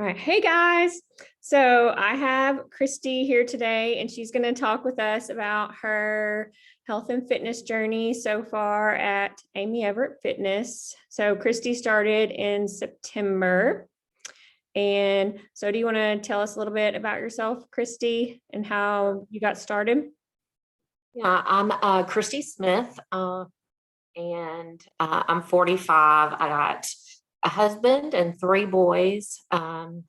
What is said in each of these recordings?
All right. Hey guys. So I have Cristy here today, and she's going to talk with us about her health and fitness journey so far at Amy Everett Fitness. So Cristy started in September. And so do you want to tell us a little bit about yourself, Cristy, and how you got started? Yeah, I'm Cristy Smith, and I'm 45. I got a husband and three boys, and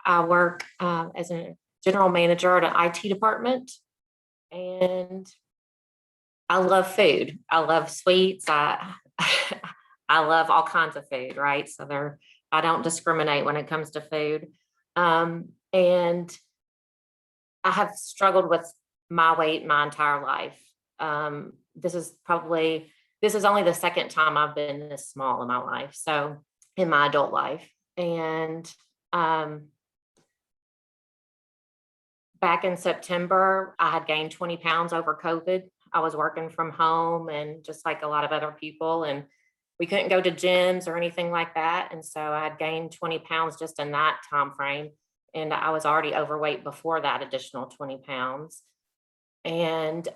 I work as a general manager at an IT department. And I love food. I love sweets. I love all kinds of food, right? I don't discriminate when it comes to food. And I have struggled with my weight my entire life. This is only the second time I've been this small in my life. So in my adult life. And back in September, I had gained 20 pounds over COVID. I was working from home and just like a lot of other people, and we couldn't go to gyms or anything like that. And so I had gained 20 pounds just in that time frame. And I was already overweight before that additional 20 pounds. And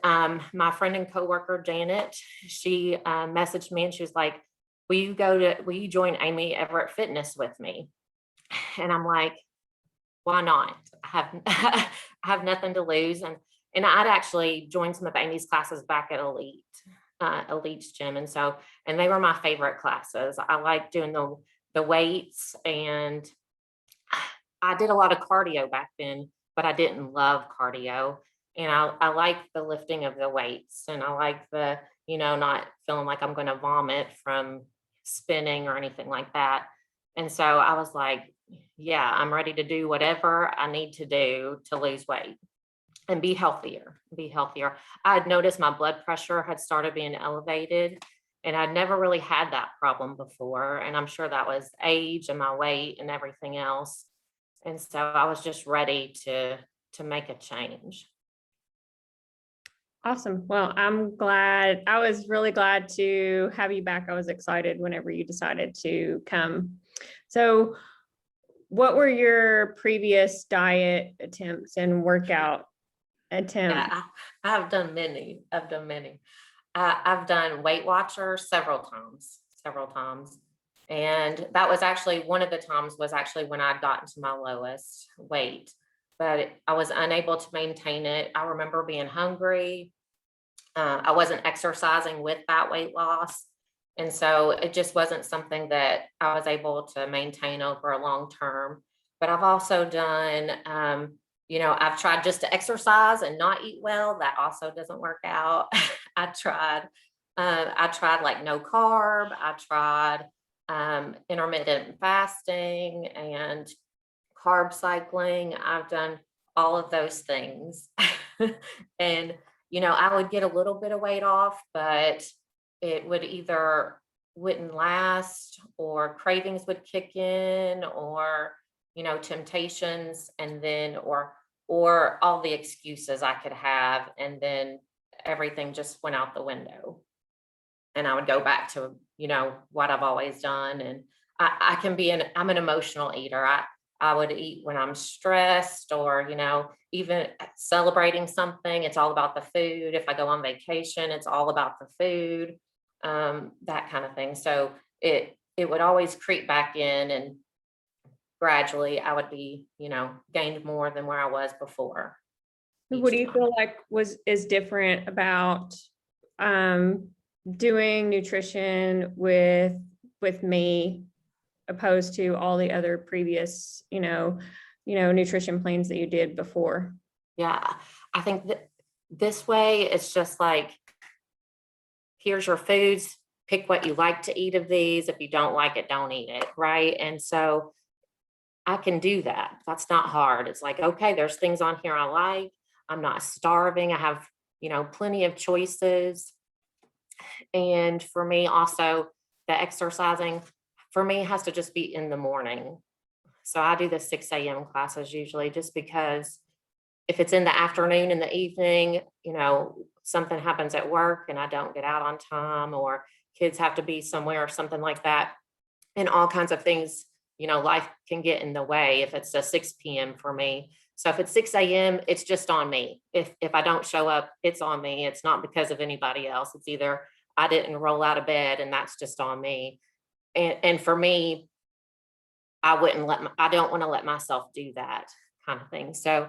my friend and coworker, Janet, she messaged me and she was like, will you join Amy Everett Fitness with me? And I'm like, why not? I have nothing to lose. And I'd actually joined some of Amy's classes back at Elite's gym. And they were my favorite classes. I like doing the weights, and I did a lot of cardio back then, but I didn't love cardio. And I like the lifting of the weights, and I like the, not feeling like I'm going to vomit from spinning or anything like that. And so I was like, yeah, I'm ready to do whatever I need to do to lose weight and be healthier. I had noticed my blood pressure had started being elevated, and I'd never really had that problem before. And I'm sure that was age and my weight and everything else. And so I was just ready to make a change. Awesome. Well, I'm glad. I was really glad to have you back. I was excited whenever you decided to come. So what were your previous diet attempts and workout attempts? Yeah, I've done many. I've done Weight Watchers several times. And that was actually one of the times was actually when I'd gotten to my lowest weight, but I was unable to maintain it. I remember being hungry. I wasn't exercising with that weight loss. And so it just wasn't something that I was able to maintain over a long term. But I've also done, I've tried just to exercise and not eat well. That also doesn't work out. I tried like no carb. I tried intermittent fasting and carb cycling. I've done all of those things. And, I would get a little bit of weight off, but it would either wouldn't last, or cravings would kick in, or, temptations, and then, or all the excuses I could have. And then everything just went out the window. And I would go back to, what I've always done. And I'm an emotional eater. I would eat when I'm stressed, or, even celebrating something, it's all about the food. If I go on vacation, it's all about the food, that kind of thing. So it would always creep back in, and gradually I would be, gained more than where I was before. What do you feel like is different about doing nutrition with me opposed to all the other previous, nutrition plans that you did before? Yeah, I think that this way it's just like, here's your foods, pick what you like to eat of these. If you don't like it, don't eat it, right? And so I can do that. That's not hard. It's like, okay, there's things on here I like. I'm not starving. I have, plenty of choices. And for me also, the exercising for me has to just be in the morning. So I do the 6 a.m. classes usually, just because if it's in the afternoon, in the evening, something happens at work and I don't get out on time, or kids have to be somewhere or something like that. And all kinds of things, life can get in the way if it's a 6 p.m. for me. So if it's 6 a.m., it's just on me. If I don't show up, it's on me. It's not because of anybody else. It's either I didn't roll out of bed and that's just on me. And for me, I don't want to let myself do that kind of thing. So,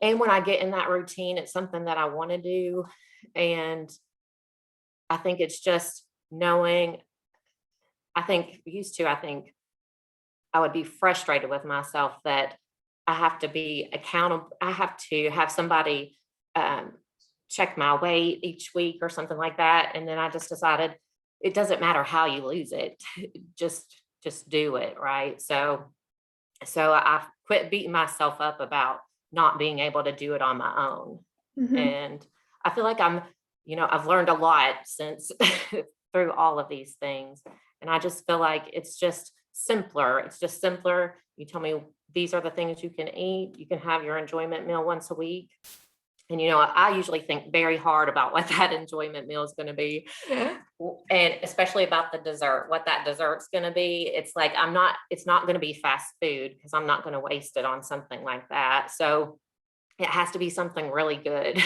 and when I get in that routine, it's something that I want to do. And I think it's just knowing, I think I would be frustrated with myself that I have to be accountable. I have to have somebody um, check my weight each week or something like that. And then I just decided it doesn't matter how you lose it, just do it. Right. So I quit beating myself up about not being able to do it on my own. Mhm. And I feel like I've learned a lot since through all of these things. And I just feel like it's just simpler. It's just simpler. You tell me these are the things you can eat. You can have your enjoyment meal once a week. And I usually think very hard about what that enjoyment meal is going to be, and especially about the dessert, what that dessert's going to be. It's like it's not going to be fast food because I'm not going to waste it on something like that. So it has to be something really good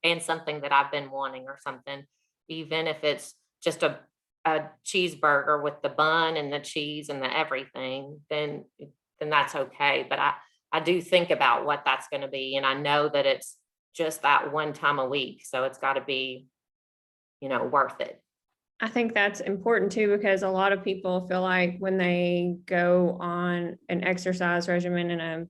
and something that I've been wanting or something, even if it's just a cheeseburger with the bun and the cheese and the everything, then that's okay. But I do think about what that's going to be, and I know that it's just that one time a week. So it's got to be, worth it. I think that's important too, because a lot of people feel like when they go on an exercise regimen and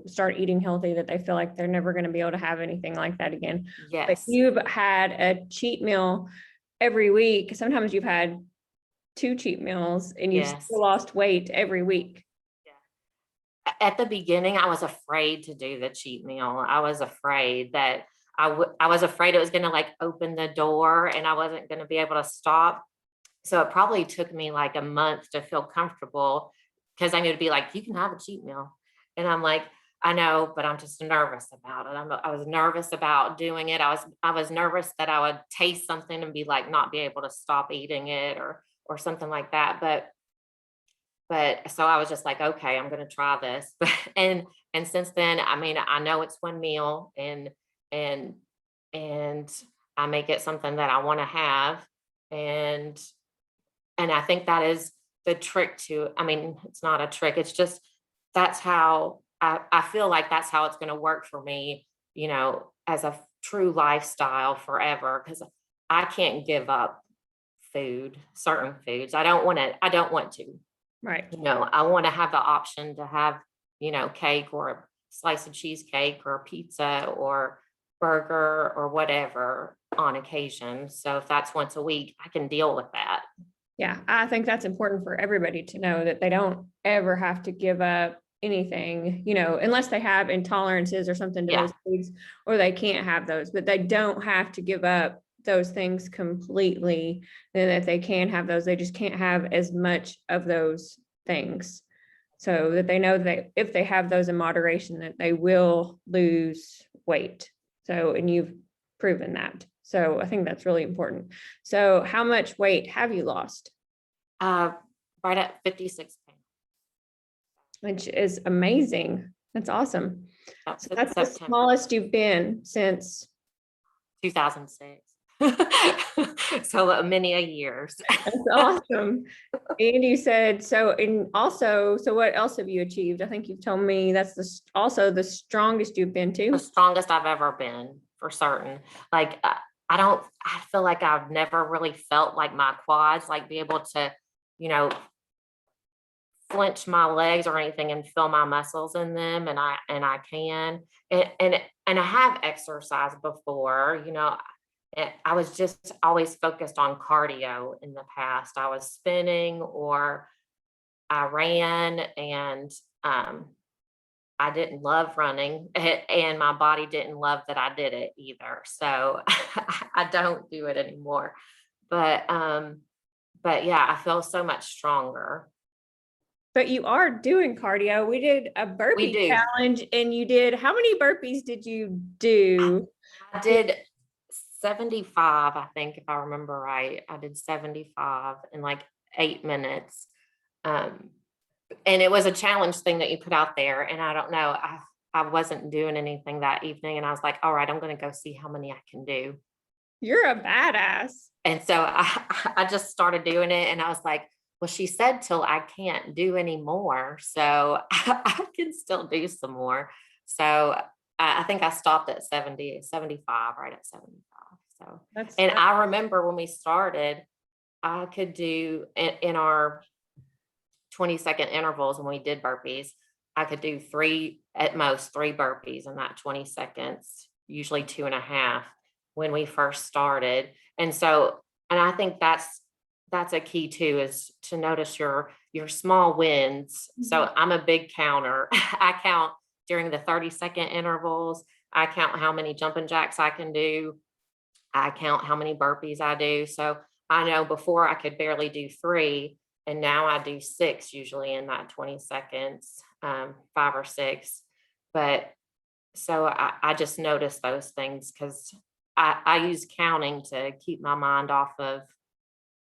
start eating healthy, that they feel like they're never going to be able to have anything like that again. But Yes. you've had a cheat meal every week. Sometimes you've had 2 cheat meals and you've Yes. still lost weight every week. At the beginning, I was afraid to do the cheat meal. I was afraid that I was afraid it was going to like open the door and I wasn't going to be able to stop. So it probably took me like a month to feel comfortable, because I knew to be like, you can have a cheat meal. And I'm like, I know, but I'm just nervous about it. I was nervous about doing it. I was nervous that I would taste something and be like, not be able to stop eating it or something like that. But so I was just like, okay, I'm going to try this. And since then, I mean, I know it's one meal, and and I make it something that I want to have. And I think that is the trick to, I mean, it's not a trick. It's just, that's how I feel like that's how it's going to work for me, as a true lifestyle forever. Cause I can't give up certain foods. I don't want to. Right. I want to have the option to have, cake or a slice of cheesecake or pizza or burger or whatever on occasion. So if that's once a week, I can deal with that. Yeah, I think that's important for everybody to know, that they don't ever have to give up anything, unless they have intolerances or something to Yeah. those foods, or they can't have those, but they don't have to give up those things completely, and that they can have those. They just can't have as much of those things, so that they know that if they have those in moderation, that they will lose weight. So, and you've proven that. So I think that's really important. So how much weight have you lost? Uh, right at 56 pounds. Which is amazing. That's awesome. That's So that's the September smallest you've been since. 2006. So many a years. That's awesome. And you said, so, and also, so what else have you achieved? I think you've told me that's also the strongest you've been The to. strongest I've ever been, for certain. Like, I feel like I've never really felt like my quads, like be able to, you know, flinch my legs or anything and feel my muscles in them. And I can, and I have exercised before, I was just always focused on cardio in the past. I was spinning or I ran, and I didn't love running, and my body didn't love that I did it either. So I don't do it anymore. But yeah, I feel so much stronger. But you are doing cardio. We did a We burpee do. challenge, and you did, how many burpees did you do? I did 75, I think, if I remember right. I did 75 in like 8 minutes. Um, and it was a challenge thing that you put out there. And I don't know, I wasn't doing anything that evening. And I was like, all right, I'm going to go see how many I can do. You're a badass. And so I just started doing it. And I was like, well, she said till I can't do any more. So I can still do some more. So I think I stopped at 75, right at 75. So, and That's I remember when we started, I could do in our 20-second intervals when we did burpees, I could do at most three burpees in that 20 seconds, usually 2.5 when we first started. And so, and I think that's a key too, is to notice your small wins. So I'm a big counter. I count during the 30-second intervals. I count how many jumping jacks I can do. I count how many burpees I do. So I know before I could barely do 3, and now I do 6 usually in that 20 seconds, 5 or 6. But so I just notice those things because I use counting to keep my mind off of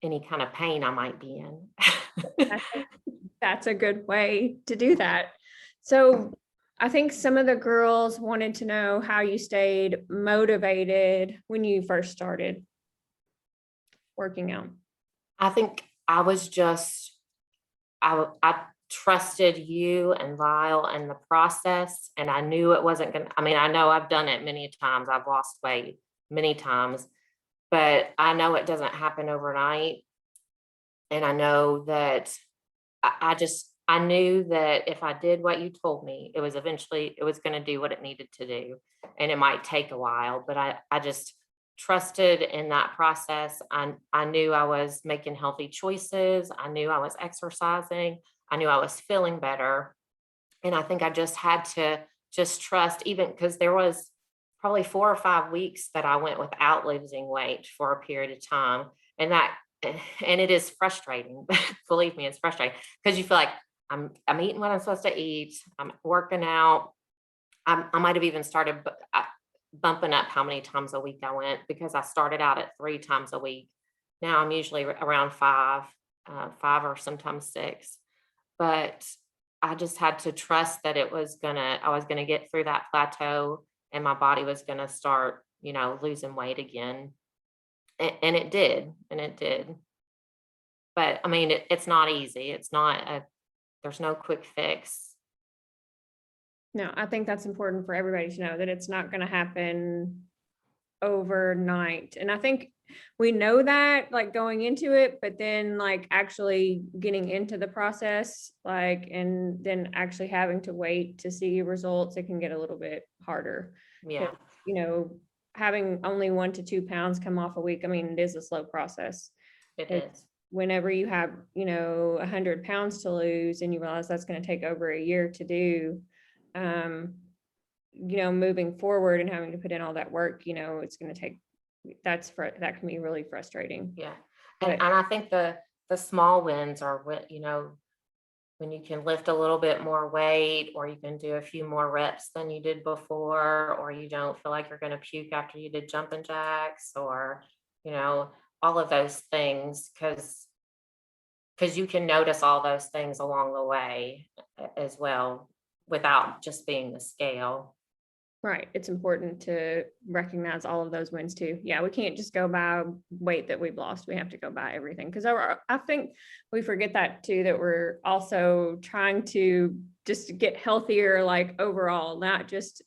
any kind of pain I might be in. That's a good way to do that. So I think some of the girls wanted to know how you stayed motivated when you first started working out. I think I was just, I trusted you and Lyle and the process, and I knew it wasn't going to, I mean, I know I've done it many times. I've lost weight many times, but I know it doesn't happen overnight. And I know that I knew that if I did what you told me, it was going to do what it needed to do. And it might take a while, but I just trusted in that process. I knew I was making healthy choices. I knew I was exercising. I knew I was feeling better. And I think I just had to just trust, even because there was probably 4 or 5 weeks that I went without losing weight for a period of time. And it is frustrating. Believe me, it's frustrating because you feel like I'm eating what I'm supposed to eat. I'm working out. I might have even started bumping up how many times a week I went, because I started out at 3 times a week. Now I'm usually around 5 or sometimes 6. But I just had to trust that I was gonna get through that plateau, and my body was gonna start, losing weight again. And it did, But I mean, it's not easy. There's no quick fix. No, I think that's important for everybody to know that it's not going to happen overnight. And I think we know that, like, going into it, but then like actually getting into the process, like, and then actually having to wait to see results, it can get a little bit harder. Yeah, Having only 1 to 2 pounds come off a week, I mean, it is a slow process. it is. Whenever you have, 100 pounds to lose and you realize that's going to take over a year to do, moving forward and having to put in all that work, it's going to take, that can be really frustrating. Yeah. And I think the small wins are what, when you can lift a little bit more weight, or you can do a few more reps than you did before, or you don't feel like you're going to puke after you did jumping jacks, or, all of those things, because you can notice all those things along the way as well, without just being the scale. Right. It's important to recognize all of those wins too. Yeah, we can't just go by weight that we've lost. We have to go by everything, because I think we forget that too, that we're also trying to just get healthier, like overall, not just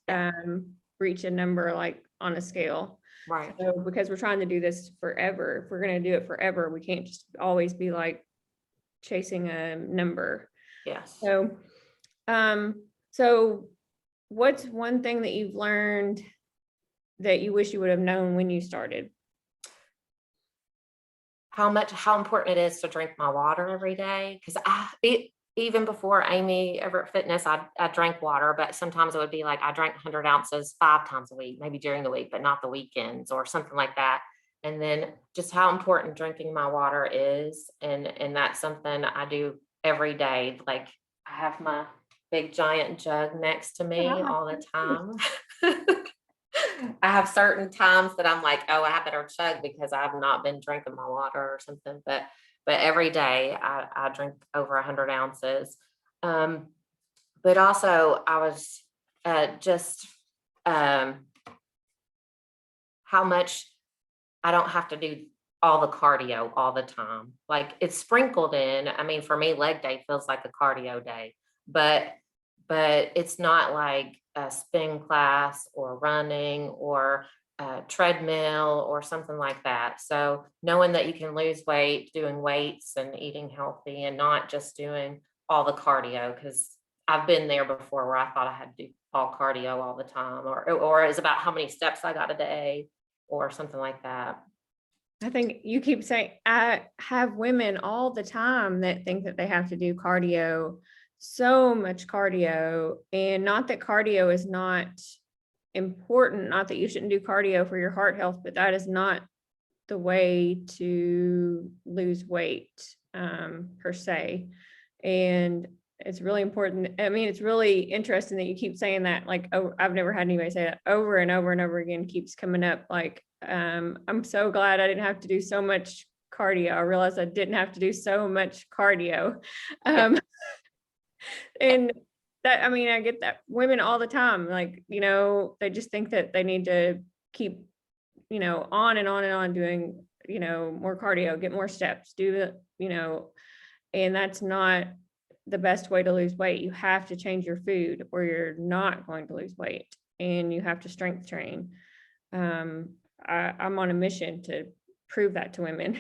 reach a number like on a scale. Right. So, because we're trying to do this forever. If we're going to do it forever, we can't just always be like chasing a number. Yes. So what's one thing that you've learned that you wish you would have known when you started? How important it is to drink my water every day. Because even before Amy Everett Fitness, I drank water, but sometimes it would be like I drank 100 ounces 5 times a week, maybe during the week, but not the weekends or something like that. And then just how important drinking my water is. And that's something I do every day. Like, I have my big giant jug next to me all the time. I have certain times that I'm like, oh, I better chug because I've not been drinking my water or something. But every day I drink over 100 ounces. But also I was just how much I don't have to do all the cardio all the time. Like it's sprinkled in. I mean, for me, leg day feels like a cardio day, but it's not like a spin class or running or a treadmill or something like that. So knowing that you can lose weight doing weights and eating healthy and not just doing all the cardio, because I've been there before where I thought I had to do all cardio all the time, or it's about how many steps I got a day or something like that. I think you keep saying, I have women all the time that think that they have to do cardio, so much cardio, and not that cardio is not important, not that you shouldn't do cardio for your heart health, but that is not the way to lose weight, per se. And it's really important. I mean, it's really interesting that you keep saying that. Like, oh, I've never had anybody say that over and over and over again, keeps coming up. Like, I'm so glad I didn't have to do so much cardio. I realized I didn't have to do so much cardio. And that, I mean, I get that women all the time, like, they just think that they need to keep, on and on and on doing, more cardio, get more steps, do the, and that's not the best way to lose weight. You have to change your food or you're not going to lose weight, and you have to strength train. I'm on a mission to prove that to women.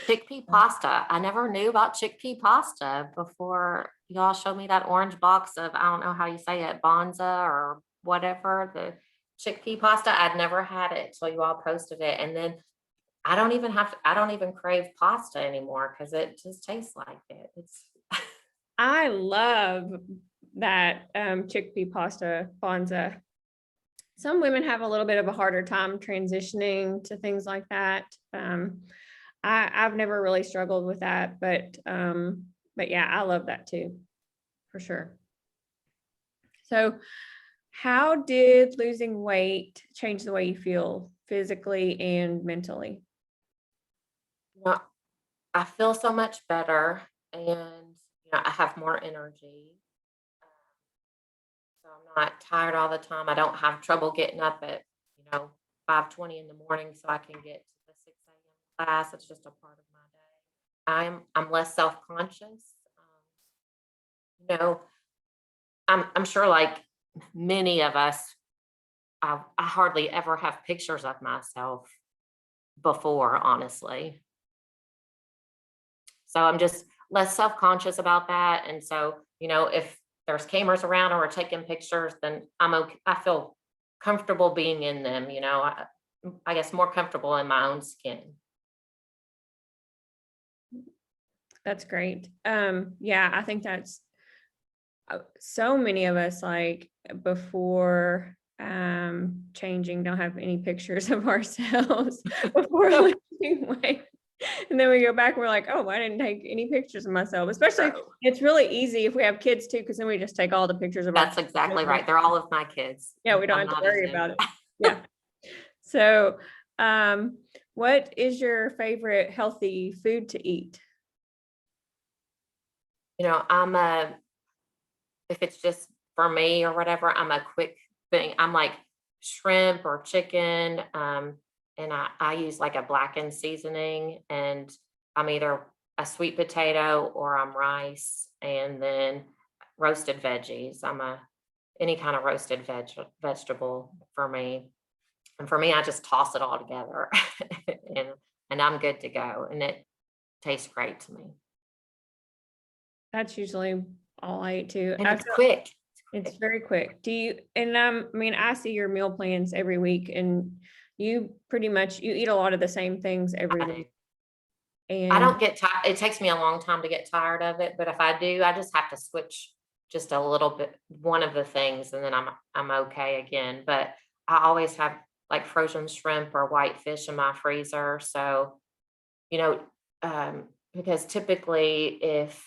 Chickpea pasta. I never knew about chickpea pasta before y'all showed me that orange box of, I don't know how you say it, Bonza or whatever, the chickpea pasta. I'd never had it till you all posted it. And then I don't even crave pasta anymore because it just tastes like it. I love that chickpea pasta, Bonza. Some women have a little bit of a harder time transitioning to things like that. I've never really struggled with that, but yeah, I love that too, for sure. So how did losing weight change the way you feel physically and mentally? Well, I feel so much better, and I have more energy. So I'm not tired all the time. I don't have trouble getting up at, 5:20 in the morning so I can get to the 6 a.m. class. It's just a part of my day. I'm less self-conscious. You know, I'm sure like many of us, I hardly ever have pictures of myself before, honestly. So I'm just less self-conscious about that. And so, if there's cameras around or we're taking pictures, then I'm okay. I feel comfortable being in them, I guess more comfortable in my own skin. That's great. Yeah, I think that's so many of us, like, before changing, don't have any pictures of ourselves before losing weight. And then we go back and we're like, oh, I didn't take any pictures of myself. Especially, it's really easy if we have kids too, because then we just take all the pictures of That's exactly right. They're all of my kids. Yeah, we don't have to worry about it. Yeah. So, what is your favorite healthy food to eat? If it's just for me or whatever, I'm a quick thing. I'm like shrimp or chicken. And I use like a blackened seasoning, and I'm either a sweet potato or I'm rice, and then roasted veggies. Any kind of roasted vegetable for me. And for me, I just toss it all together and I'm good to go. And it tastes great to me. That's usually all I eat too. And it's quick. It's very quick. I mean, I see your meal plans every week, and you pretty much, you eat a lot of the same things every week. And I don't get tired. It takes me a long time to get tired of it, but if I do, I just have to switch just a little bit, one of the things, and then I'm okay again. But I always have like frozen shrimp or white fish in my freezer. So, because typically if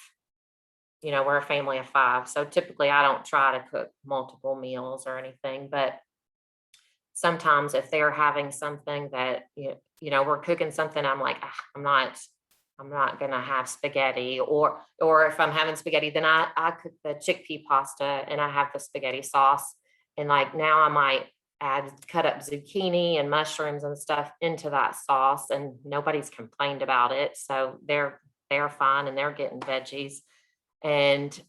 we're a family of 5. So typically I don't try to cook multiple meals or anything, but sometimes if they're having something that, we're cooking something, I'm like, I'm not I'm not gonna have spaghetti, or if I'm having spaghetti, then I cook the chickpea pasta and I have the spaghetti sauce. And like now I might cut up zucchini and mushrooms and stuff into that sauce, and nobody's complained about it. So they're fine and they're getting veggies. And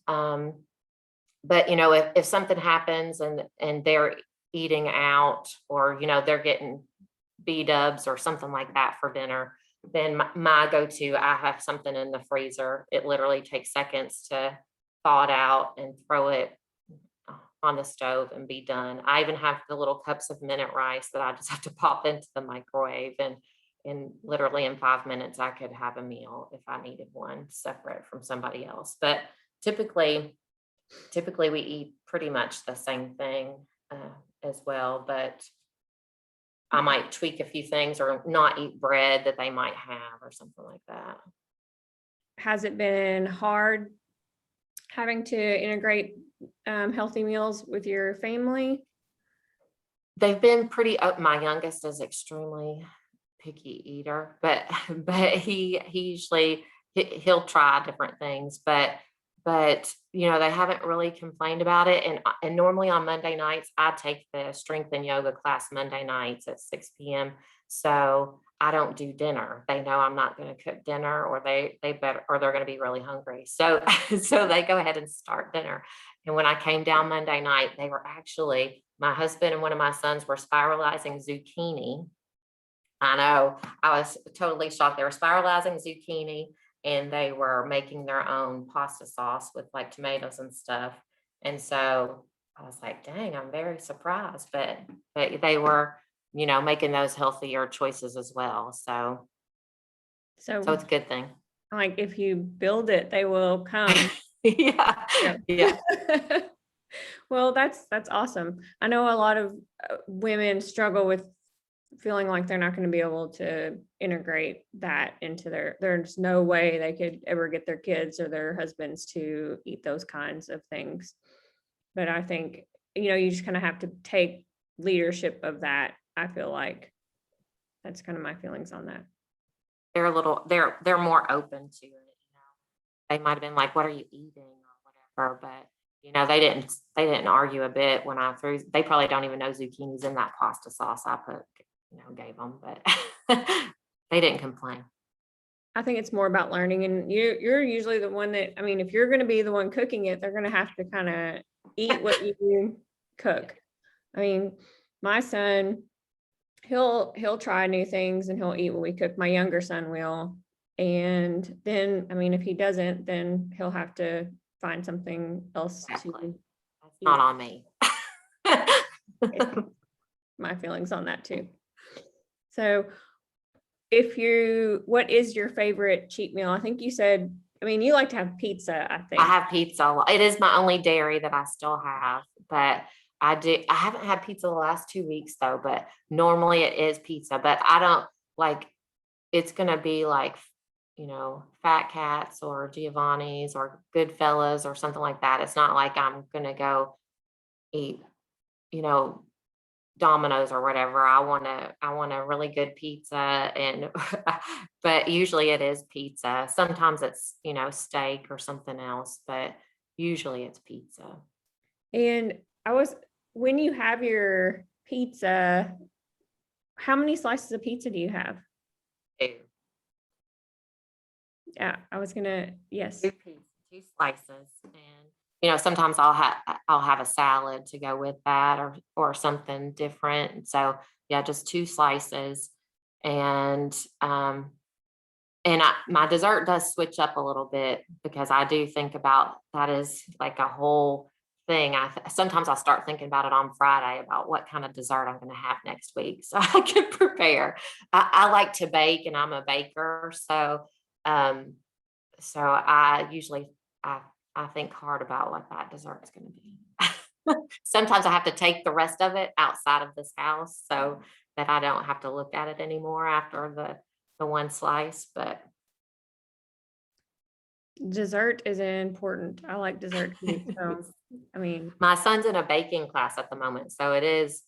but if something happens and they're eating out, or they're getting B-dubs or something like that for dinner, then my go-to, I have something in the freezer. It literally takes seconds to thaw it out and throw it on the stove and be done. I even have the little cups of minute rice that I just have to pop into the microwave, and literally in 5 minutes I could have a meal if I needed one separate from somebody else. But typically we eat pretty much the same thing as well, but I might tweak a few things or not eat bread that they might have or something like that. Has it been hard having to integrate healthy meals with your family? They've been pretty my youngest is extremely picky eater, but he usually he'll try different things, but they haven't really complained about it. And normally on Monday nights I take the strength and yoga class Monday nights at 6 p.m. So I don't do dinner. They know I'm not going to cook dinner, or they better, or they're going to be really hungry. So so they go ahead and start dinner. And when I came down Monday night, they were actually, my husband and one of my sons were spiralizing zucchini. I know, I was totally shocked. They were spiralizing zucchini and they were making their own pasta sauce with like tomatoes and stuff. And so I was like, dang, I'm very surprised. But they were, making those healthier choices as well. So it's a good thing. Like if you build it, they will come. Yeah. Yeah. Well, that's awesome. I know a lot of women struggle with feeling like they're not going to be able to integrate that into there's no way they could ever get their kids or their husbands to eat those kinds of things. But I think, you just kind of have to take leadership of that. I feel like that's kind of my feelings on that. They're more open to it. They might have been like, what are you eating or whatever, but they didn't argue a bit when I threw. They probably don't even know zucchini's in that pasta sauce I gave them, but they didn't complain. I think it's more about learning, and you're usually the one that, if you're going to be the one cooking it, they're going to have to kind of eat what you cook. My son, he'll try new things and he'll eat what we cook. My younger son will. And then, if he doesn't, then he'll have to find something else Exactly. to That's not on me. My feelings on that too. So what is your favorite cheat meal? I think you said, you like to have pizza, I think. I have pizza a lot. It is my only dairy that I still have, but I haven't had pizza the last 2 weeks though, but normally it is pizza, but I don't like, it's going to be like, Fat Cats or Giovanni's or Goodfellas or something like that. It's not like I'm going to go eat, Domino's or whatever. I want a really good pizza, and but usually it is pizza. Sometimes it's, steak or something else, but usually it's pizza. And when you have your pizza, how many slices of pizza do you have? 2. Yeah, yes. 2 slices, and sometimes I'll have a salad to go with that, or something different. So yeah, just 2 slices, and my dessert does switch up a little bit, because I do think about that is like a whole thing. Sometimes I start thinking about it on Friday about what kind of dessert I'm going to have next week, so I can prepare. I like to bake, and I'm a baker, so I usually I think hard about what that dessert is going to be. Sometimes I have to take the rest of it outside of this house so that I don't have to look at it anymore after the one slice. But dessert is important. I like dessert too. So, my son's in a baking class at the moment, so it is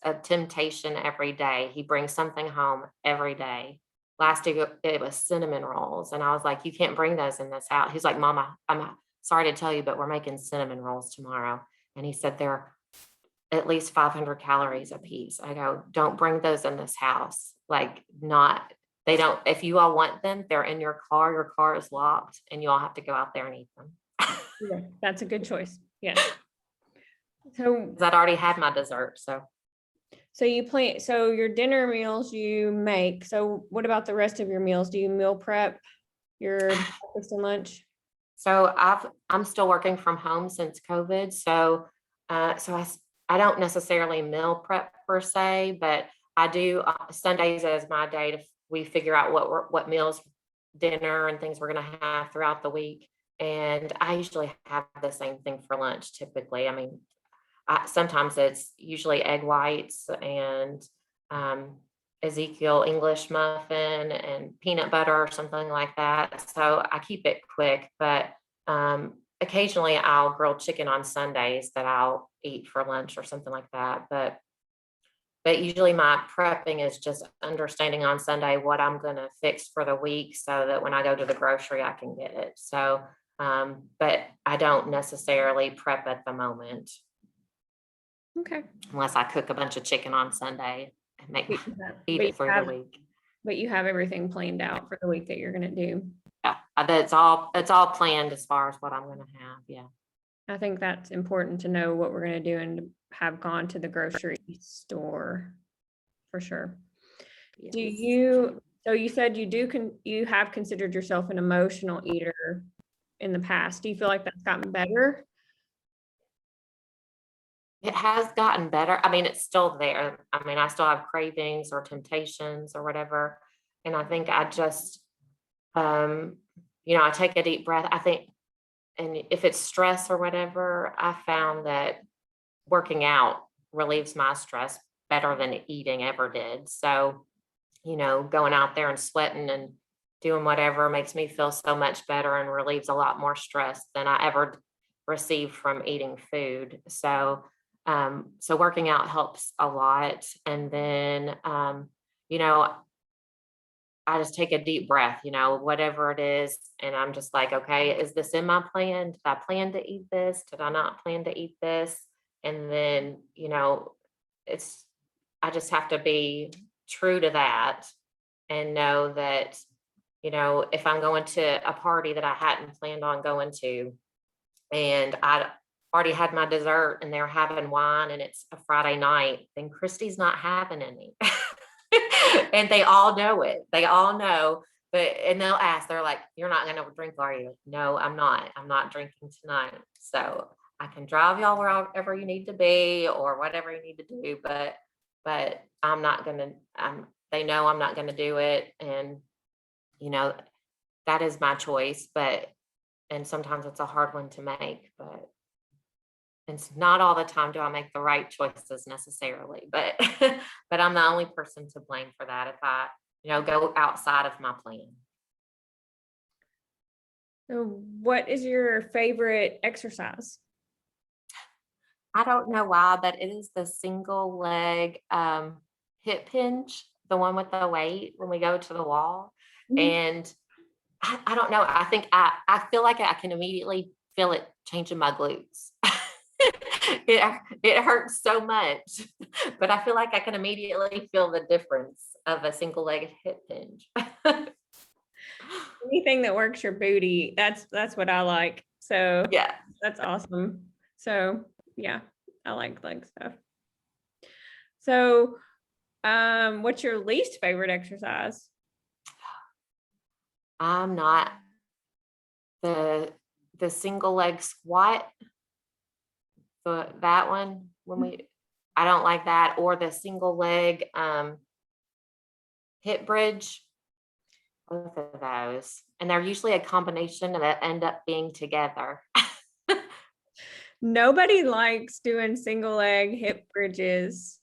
a temptation every day. He brings something home every day, last week it was cinnamon rolls. And I was like, you can't bring those in this house. He's like, Mama, I'm sorry to tell you, but we're making cinnamon rolls tomorrow. And he said, they're at least 500 calories a piece. I go, don't bring those in this house. Like they don't, if you all want them, they're in your car is locked and you all have to go out there and eat them. Yeah, that's a good choice. Yes. So, 'Cause I'd already had my dessert. so your dinner meals you make. So what about the rest of your meals? Do you meal prep your breakfast and lunch? So I'm still working from home since COVID. I don't necessarily meal prep per se, but I do Sundays as my day we figure out what meals, dinner and things we're going to have throughout the week. And I usually have the same thing for lunch typically. I mean, sometimes it's usually egg whites and Ezekiel English muffin and peanut butter or something like that. So I keep it quick, but occasionally I'll grill chicken on Sundays that I'll eat for lunch or something like that. But usually my prepping is just understanding on Sunday what I'm going to fix for the week so that when I go to the grocery, I can get it. So, but I don't necessarily prep at the moment. Okay. Unless I cook a bunch of chicken on Sunday and eat But it for the week. But you have everything planned out for the week that you're going to do. Yeah, it's all planned as far as what I'm going to have. Yeah. I think that's important to know what we're going to do and have gone to the grocery store for sure. Yes. So you said you have considered yourself an emotional eater in the past. Do you feel like that's gotten better? It has gotten better. I mean, it's still there. I mean, I still have cravings or temptations or whatever. And I think I just, I take a deep breath. I think, and if it's stress or whatever, I found that working out relieves my stress better than eating ever did. So, going out there and sweating and doing whatever makes me feel so much better and relieves a lot more stress than I ever received from eating food. So working out helps a lot. And then, I just take a deep breath, whatever it is. And I'm just like, okay, is this in my plan? Did I plan to eat this? Did I not plan to eat this? And then, I just have to be true to that and know that, if I'm going to a party that I hadn't planned on going to, and I already had my dessert and they're having wine and it's a Friday night, then Christy's not having any. And they all know it. They all know, and they'll ask, they're like, you're not going to drink, are you? No, I'm not. I'm not drinking tonight. So I can drive y'all wherever you need to be or whatever you need to do, but I'm not going to, they know I'm not going to do it. And, that is my choice, and sometimes it's a hard one to make, but it's not all the time do I make the right choices necessarily, but but I'm the only person to blame for that if I, go outside of my plan. So what is your favorite exercise? I don't know why, but it is the single leg hip hinge, the one with the weight when we go to the wall. And I don't know. I think I feel like I can immediately feel it changing my glutes. It hurts so much, but I feel like I can immediately feel the difference of a single leg hip hinge. Anything that works your booty, that's what I like. So Yeah. that's awesome. So yeah, I like leg stuff. So what's your least favorite exercise? I'm not the single leg squat. That one I don't like that, or the single leg hip bridge. Both of those, and they're usually a combination that end up being together. Nobody likes doing single leg hip bridges.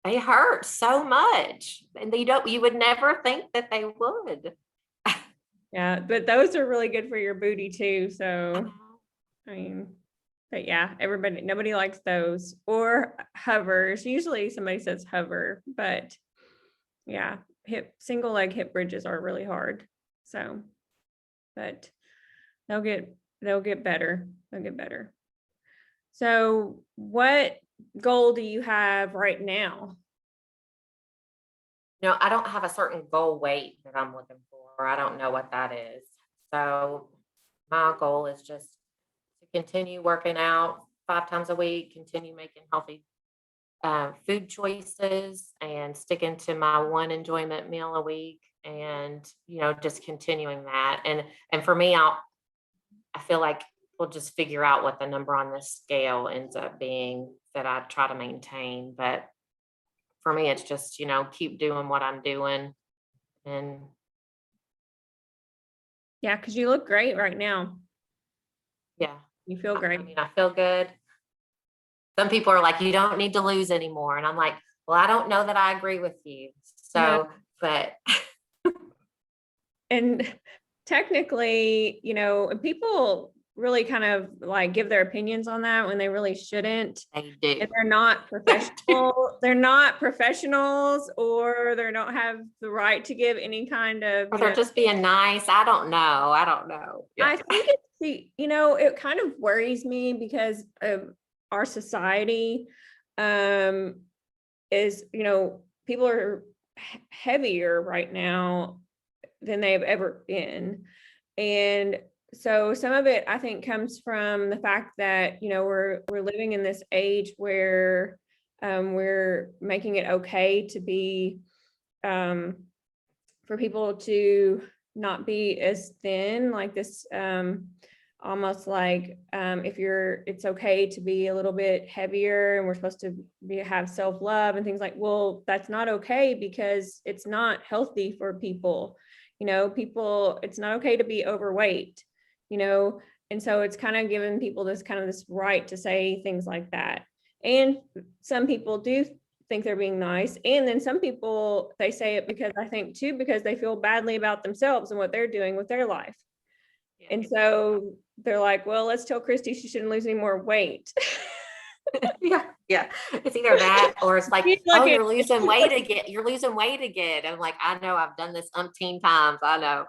They hurt so much, and you would never think that they would. Yeah, but those are really good for your booty too. So, I mean, but yeah, nobody likes those or hovers. Usually somebody says hover, but yeah, single leg hip bridges are really hard. So, but they'll get better. They'll get better. So what goal do you have right now? I don't have a certain goal weight that I'm looking for. I don't know what that is. So my goal is just to continue working out 5 times a week, continue making healthy food choices, and sticking to my one enjoyment meal a week, and just continuing that. And for me, I feel like we'll just figure out what the number on this scale ends up being that I try to maintain. But for me, it's just, keep doing what I'm doing. And Yeah, because you look great right now. yeah, You feel great. I mean, I feel good. Some people are like, you don't need to lose anymore. And I'm like, well, I don't know that I agree with you. So, No. but And technically, and people really kind of like give their opinions on that when they really shouldn't. they do. And they're not professional. They're not professionals, or they don't have the right to give any kind of, Or they're just being nice. I don't know. Yeah. I think it kind of worries me because of our society, is, people are heavier right now than they've ever been. And so some of it, I think, comes from the fact that, we're living in this age where we're making it okay to be, for people to not be as thin, like this, almost like, it's okay to be a little bit heavier, and we're supposed to have self-love and things like, well, that's not okay, because it's not healthy for people. It's not okay to be overweight, and so it's kind of given people this right to say things like that. And some people do think they're being nice. And then some people, they say it because because they feel badly about themselves and what they're doing with their life. Yeah. And so they're like, well, let's tell Cristy she shouldn't lose any more weight. Yeah. It's either that, or it's like, oh, you're losing weight again. You're losing weight again. I'm like, I know, I've done this umpteen times. I know.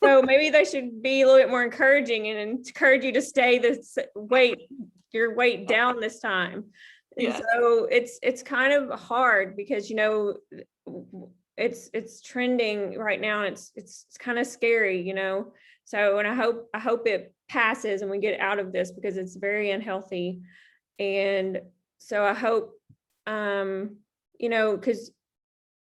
So maybe they should be a little bit more encouraging and encourage you to stay your weight down this time. And so it's kind of hard because, it's trending right now, and it's kind of scary, So, and I hope it passes and we get out of this, because it's very unhealthy. And so I hope, because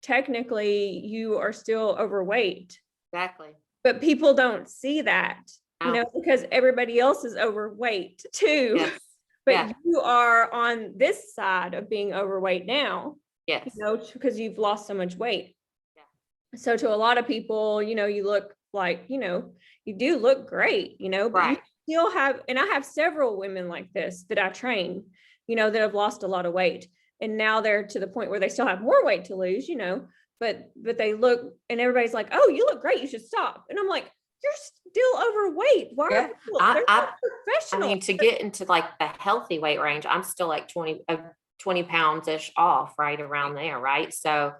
technically you are still overweight. Exactly. But people don't see that, because everybody else is overweight too. Yes. But you are on this side of being overweight now. Yes. Because you've lost so much weight. Yeah. So to a lot of people, you look like, you do look great, but right. You still have, and I have several women like this that I train, that have lost a lot of weight. And now they're to the point where they still have more weight to lose, but they look, and everybody's like, oh, you look great, you should stop. And I'm like, you're still overweight. Why are people, they're not professional? I mean, to get into like the healthy weight range, I'm still like 20 pounds ish off, right around there. Right. So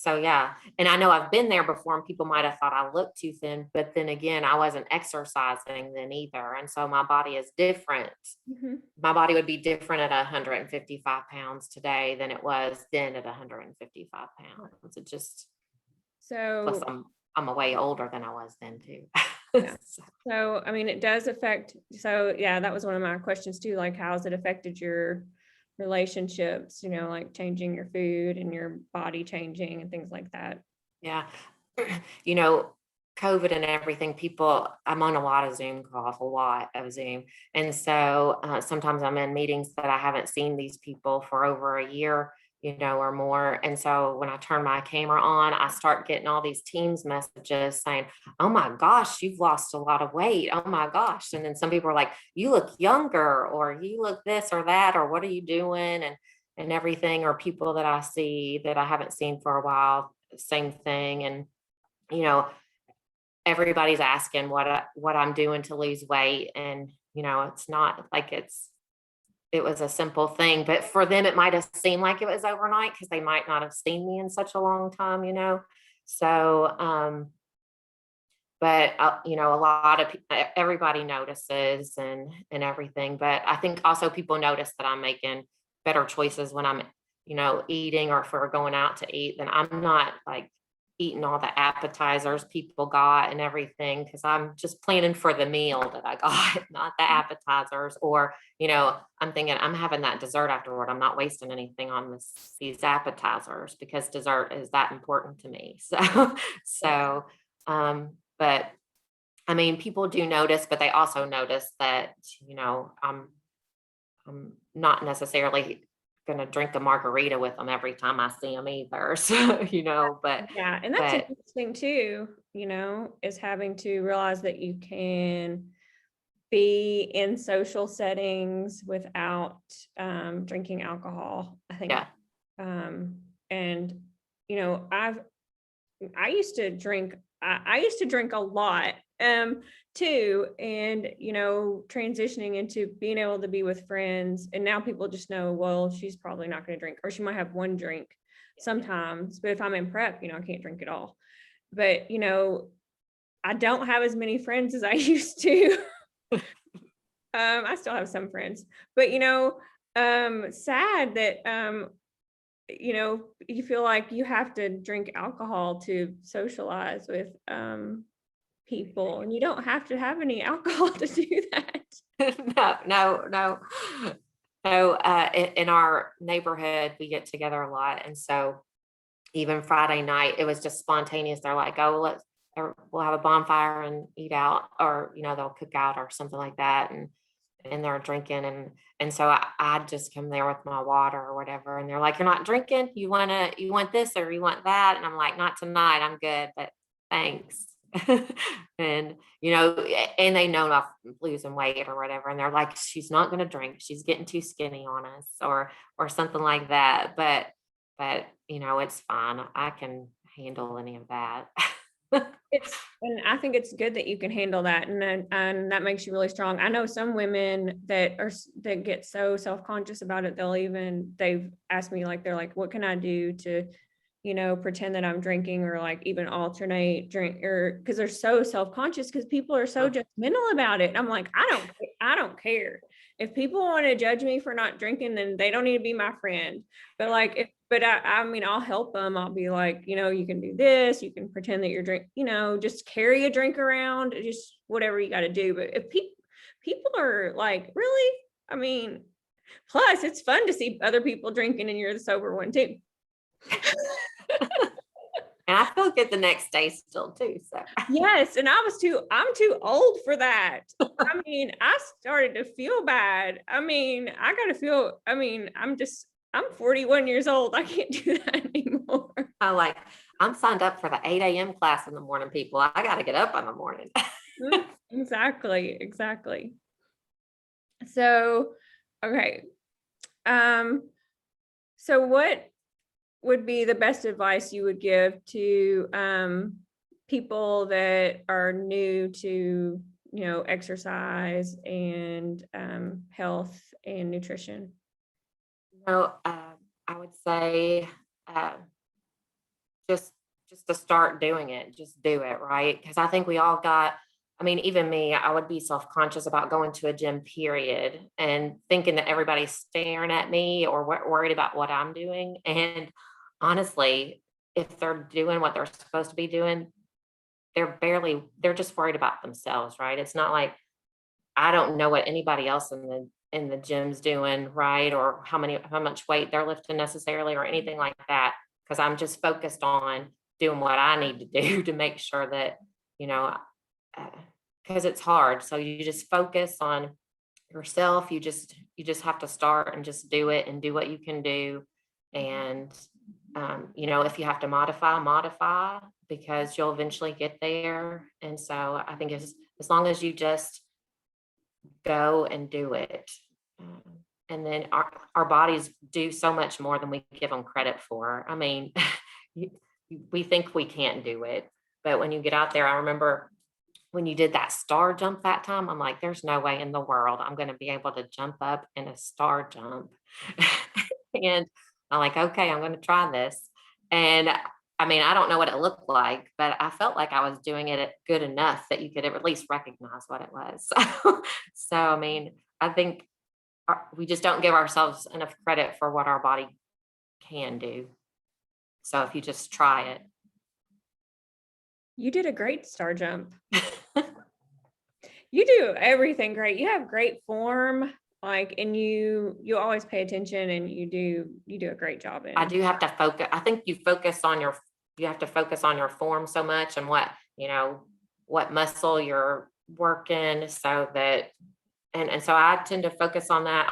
yeah. And I know I've been there before, and people might've thought I looked too thin, but then again, I wasn't exercising then either. And so my body is different. Mm-hmm. My body would be different at 155 pounds today than it was then at 155 pounds. It just, plus I'm way older than I was then too. Yeah. So, I mean, it does affect, so yeah, that was one of my questions too. Like, how has it affected your relationships, like changing your food and your body changing and things like that? Yeah. COVID and everything, I'm on a lot of Zoom calls, a lot of Zoom. And so sometimes I'm in meetings that I haven't seen these people for over a year, or more. And so when I turn my camera on, I start getting all these Teams messages saying, oh my gosh, you've lost a lot of weight. Oh my gosh. And then some people are like, you look younger, or you look this or that, or what are you doing? And everything, or people that I see that I haven't seen for a while, same thing. And, everybody's asking what I'm doing to lose weight. And, it's not like it's it was a simple thing, but for them, it might have seemed like it was overnight because they might not have seen me in such a long time, So, but a lot of everybody notices and everything. But I think also people notice that I'm making better choices when I'm, eating, or if we're going out to eat, then I'm not like eating all the appetizers people got and everything, because I'm just planning for the meal that I got, not the appetizers. Or, I'm thinking I'm having that dessert afterward. I'm not wasting anything on these appetizers, because dessert is that important to me. So, but I mean, people do notice, but they also notice that, I'm not necessarily going to drink a margarita with them every time I see them either. So, Yeah, and that's but interesting too, is having to realize that you can be in social settings without drinking alcohol. I think, yeah, and I used to drink. I used to drink a lot too, and transitioning into being able to be with friends, and now people just know, well, she's probably not going to drink, or she might have one drink sometimes. But if I'm in prep, I can't drink at all. But I don't have as many friends as I used to. I still have some friends, but sad that you feel like you have to drink alcohol to socialize with people, and you don't have to have any alcohol to do that. no. So in our neighborhood, we get together a lot. And so even Friday night, it was just spontaneous. They're like, oh, we'll have a bonfire and eat out, or, they'll cook out or something like that. And they're drinking. And so I'd just come there with my water or whatever. And they're like, you're not drinking? You want this or you want that? And I'm like, not tonight. I'm good, but thanks. And, and they know I'm losing weight or whatever. And they're like, she's not going to drink. She's getting too skinny on us, or something like that. But, it's fine. I can handle any of that. And I think it's good that you can handle that, and that makes you really strong. I know some women that get so self-conscious about it, they've asked me, like, they're like, what can I do to pretend that I'm drinking, or like even alternate drink, or because they're so self-conscious, because people are so judgmental about it. I'm like, I don't care. If people want to judge me for not drinking, then they don't need to be my friend. But I mean, I'll help them. I'll be like, you can do this, you can pretend that you're just carry a drink around, just whatever you got to do. But if people are like, really, I mean, plus it's fun to see other people drinking and you're the sober one too. And I feel good the next day still too. So yes, and I'm too old for that. I mean, I started to feel bad. I mean, I'm 41 years old. I can't do that anymore. I'm signed up for the 8 a.m. class in the morning, people. I got to get up in the morning. Exactly. So, okay. So what would be the best advice you would give to people that are new to exercise and health and nutrition? I would say just to start doing it, just do it, right? Because I think we all even me, I would be self-conscious about going to a gym, period, and thinking that everybody's staring at me or worried about what I'm doing. And honestly, if they're doing what they're supposed to be doing, they're just worried about themselves, right? It's not like I don't know what anybody else in the gym's doing, right? Or how much weight they're lifting necessarily, or anything like that. Because I'm just focused on doing what I need to do to make sure that, because it's hard. So you just focus on yourself. You just have to start and just do it and do what you can do. And, if you have to modify, because you'll eventually get there. And so I think as long as you just go and do it. And then our bodies do so much more than we give them credit for. I mean, we think we can't do it, but when you get out there, I remember when you did that star jump that time, I'm like, there's no way in the world I'm going to be able to jump up in a star jump. And I'm like, okay, I'm going to try this. And I mean, I don't know what it looked like, but I felt like I was doing it good enough that you could at least recognize what it was. So I mean, I think we just don't give ourselves enough credit for what our body can do. So if you just try You did a great star jump. it. You do everything great. You have great form, like, and you always pay attention, and you do a great job I in. do have to focus. I think you have to focus on your form so much and what muscle you're working so that, and so I tend to focus on that.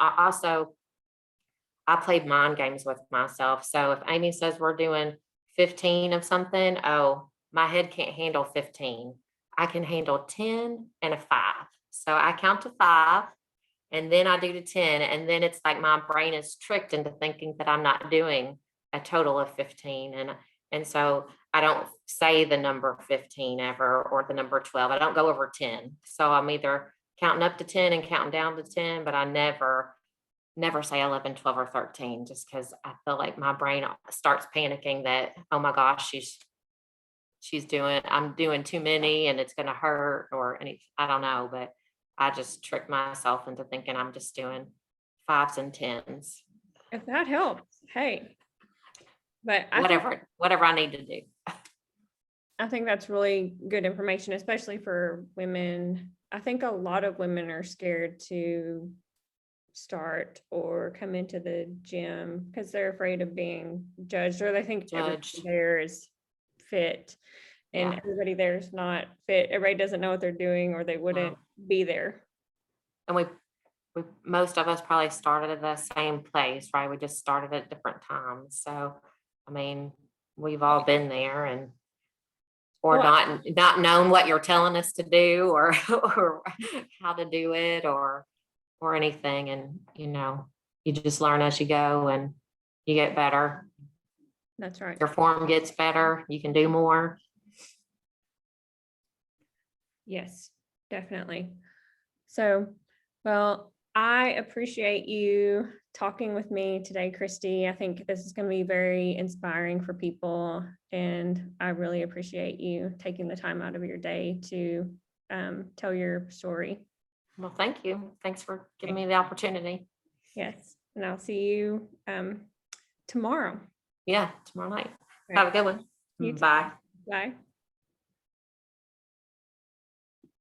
I played mind games with myself. So if Amy says we're doing 15 of something, oh, my head can't handle 15. I can handle 10 and a 5. So I count to 5 and then I do to 10. And then it's like my brain is tricked into thinking that I'm not doing a total of 15. And so I don't say the number 15 ever or the number 12. I don't go over 10. So I'm either counting up to 10 and counting down to 10, but I never say 11, 12, or 13, just because I feel like my brain starts panicking that, oh my gosh, I'm doing too many and it's going to hurt or any, I don't know, but I just trick myself into thinking I'm just doing 5s and 10s, If that helps, hey. But I whatever I need to do. think that's really good information, especially for women. I think a lot of women are scared to start or come into the gym because they're afraid of being judged, or they think everybody Judged. there is fit and Yeah. everybody there is not fit. Everybody doesn't know what they're doing, or they wouldn't be there. And we most of us probably started at the same place, right? We just started at different times. So, I mean, we've all been there or Well, not known what you're telling us to do or or how to do it or anything. And you just learn as you go and you get better. that's right. Your form gets better. You can do more. Yes, definitely. So, well, I appreciate you talking with me today, Cristy. I think this is going to be very inspiring for people, and I really appreciate you taking the time out of your day to tell your story. Well, thank you. Thanks for giving me the opportunity. Yes, and I'll see you tomorrow. Yeah, tomorrow night. Right. Have a good one. You too. Bye. Bye.